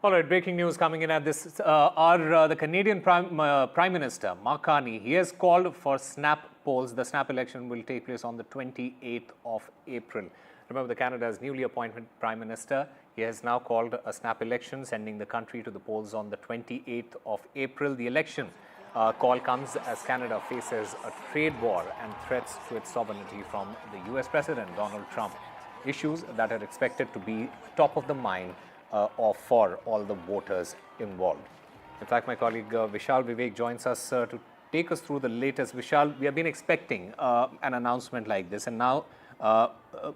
All right, breaking news coming in at this hour. The Canadian Prime Minister, Mark Carney, he has called for snap polls. The snap election will take place on the 28th of April. Remember, the Canada's newly appointed Prime Minister, he has now called a snap election, sending the country to the polls on the 28th of April. The election call comes as Canada faces a trade war and threats to its sovereignty from the US President, Donald Trump. Issues that are expected to be top of the mind for all the voters involved. In fact, my colleague Vishal Vivek joins us to take us through the latest. Vishal, we have been expecting an announcement like this, and now,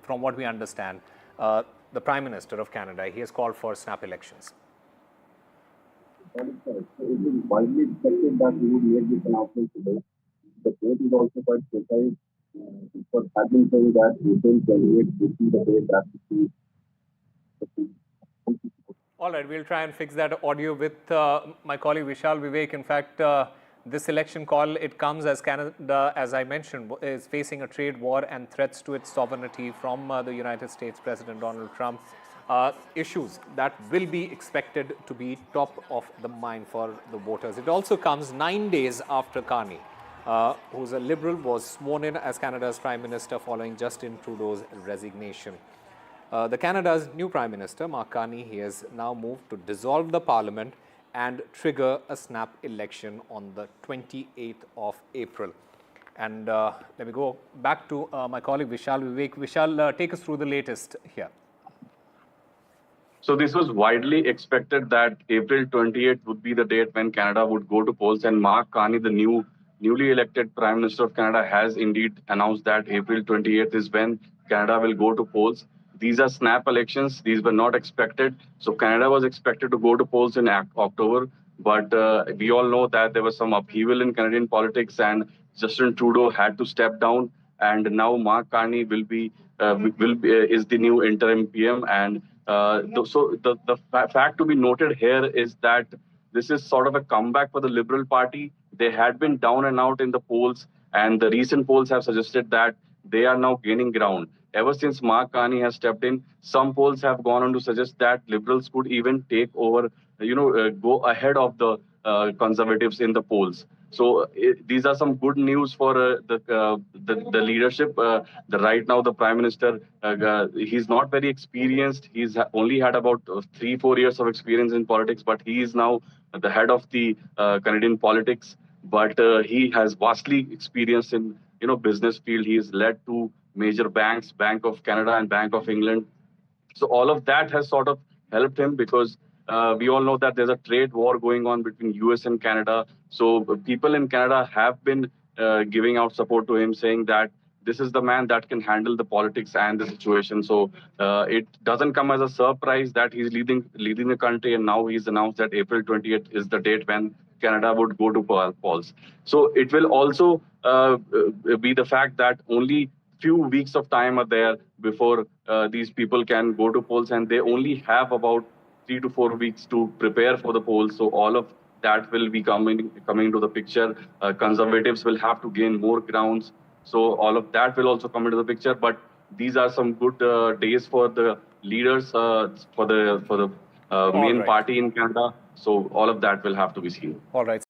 from what we understand, the Prime Minister of Canada, he has called for snap elections. That is correct. So it is widely expected that we would make this announcement today. The date is also quite precise. It has been saying that April 28th would be the date that we see. All right, we'll try and fix that audio with my colleague Vishal Vivek. In fact, this election call, it comes as Canada, as I mentioned, is facing a trade war and threats to its sovereignty from the United States President Donald Trump. Issues that will be expected to be top of the mind for the voters. It also comes 9 days after Carney, who's a Liberal, was sworn in as Canada's Prime Minister following Justin Trudeau's resignation. The Canada's new Prime Minister, Mark Carney, he has now moved to dissolve the Parliament and trigger a snap election on the 28th of April. And let me go back to my colleague Vishal Vivek. Vishal, take us through the latest here. So this was widely expected that April 28th would be the date when Canada would go to polls, and Mark Carney, the newly elected Prime Minister of Canada, has indeed announced that April 28th is when Canada will go to polls. These are snap elections. These were not expected. So Canada was expected to go to polls in October, but we all know that there was some upheaval in Canadian politics, and Justin Trudeau had to step down. And now Mark Carney is the new interim PM. And the fact to be noted here is that this is sort of a comeback for the Liberal Party. They had been down and out in the polls, and the recent polls have suggested that they are now gaining ground. Ever since Mark Carney has stepped in, some polls have gone on to suggest that Liberals could even take over, go ahead of the Conservatives in the polls. So these are some good news for the leadership. Right now, the Prime Minister, he's not very experienced. He's only had about 3-4 years of experience in politics, but he is now the head of the Canadian politics. But he has vastly experience in business field. He has led two major banks, Bank of Canada and Bank of England. So all of that has sort of helped him, because we all know that there's a trade war going on between US and Canada. So people in Canada have been giving out support to him, saying that this is the man that can handle the politics and the situation. So it doesn't come as a surprise that he's leading the country, and now he's announced that April 20th is the date when Canada would go to polls. So it will also be the fact that only few weeks of time are there before these people can go to polls, and they only have about 3 to 4 weeks to prepare for the polls. So all of that will be coming to the picture. Conservatives will have to gain more grounds. So all of that will also come into the picture. But these are some good days for the leaders, for the main party in Canada. So all of that will have to be seen. All right.